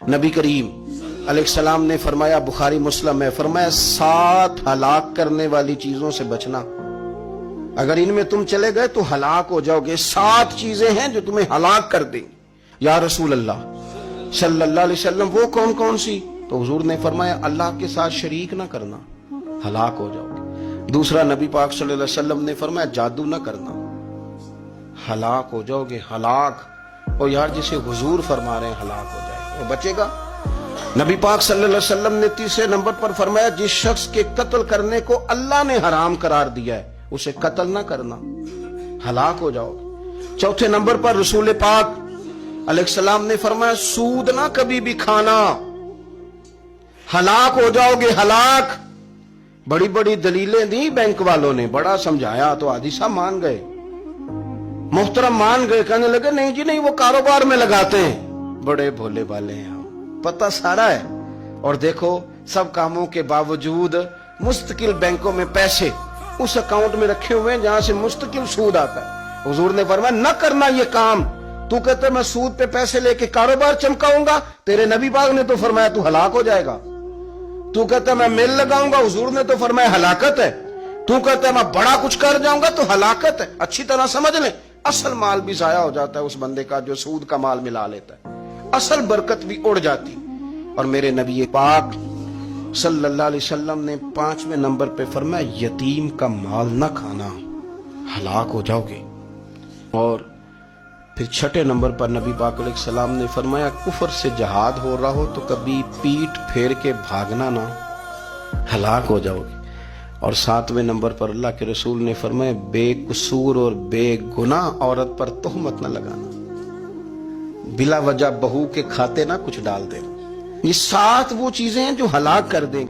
نبی کریم علیہ السلام نے فرمایا، بخاری مسلم میں فرمایا، 7 ہلاک کرنے والی چیزوں سے بچنا، اگر ان میں تم چلے گئے تو ہلاک ہو جاؤ گے۔ 7 چیزیں ہیں جو تمہیں ہلاک کر دیں۔ یا رسول اللہ صلی اللہ علیہ وسلم وہ کون کون سی؟ تو حضور نے فرمایا، اللہ کے ساتھ شریک نہ کرنا، ہلاک ہو جاؤ گے۔ دوسرا نبی پاک صلی اللہ علیہ وسلم نے فرمایا، جادو نہ کرنا، ہلاک ہو جاؤ گے، ہلاک۔ اور یار جسے حضور فرما رہے ہیں ہلاک ہو جائے گا، وہ بچے گا؟ نبی پاک صلی اللہ علیہ وسلم نے تیسرے نمبر پر فرمایا، جس شخص کے قتل کرنے کو اللہ نے حرام قرار دیا ہے اسے قتل نہ کرنا، ہلاک ہو جاؤ گے۔ چوتھے نمبر پر رسول پاک علیہ السلام نے فرمایا، سود نہ کبھی بھی کھانا، ہلاک ہو جاؤ گے، ہلاک۔ بڑی بڑی دلیلیں دی بینک والوں نے، بڑا سمجھایا تو حاجی صاحب مان گئے، محترم مان گئے، کہنے لگے نہیں جی نہیں، وہ کاروبار میں لگاتے ہیں۔ بڑے بھولے والے ہیں ہم، پتہ سارا ہے۔ اور دیکھو سب کاموں کے باوجود مستقل بینکوں میں پیسے اس اکاؤنٹ میں رکھے ہوئے ہیں جہاں سے مستقل سود آتا ہے۔ حضور نے فرمایا، نہ کرنا یہ کام۔ تو کہتا ہے میں سود پہ پیسے لے کے کاروبار چمکاؤں گا، تیرے نبی پاک نے تو فرمایا تو ہلاک ہو جائے گا۔ تو کہتا ہے میں میل لگاؤں گا، حضور نے تو فرمایا ہلاکت ہے۔ تو کہتا ہے میں بڑا کچھ کر جاؤں گا تو ہلاکت ہے۔ اچھی طرح سمجھ لیں، اصل مال بھی ضائع ہو جاتا ہے اس بندے کا جو سود کا مال ملا لیتا ہے، اصل برکت بھی اڑ جاتی۔ اور میرے نبی پاک صلی اللہ علیہ وسلم نے 5ویں نمبر پہ فرمایا، یتیم کا مال نہ کھانا، ہلاک ہو جاؤ گے۔ اور پھر 6 نمبر پر نبی پاک علیہ السلام نے فرمایا، کفر سے جہاد ہو رہا ہو تو کبھی پیٹ پھیر کے بھاگنا نہ، ہلاک ہو جاؤ گے۔ اور 7ویں نمبر پر اللہ کے رسول نے فرمایا، بے قصور اور بے گناہ عورت پر تہمت نہ لگانا، بلا وجہ بہو کے کھاتے نہ کچھ ڈال دینا۔ یہ 7 وہ چیزیں ہیں جو ہلاک کر دیں۔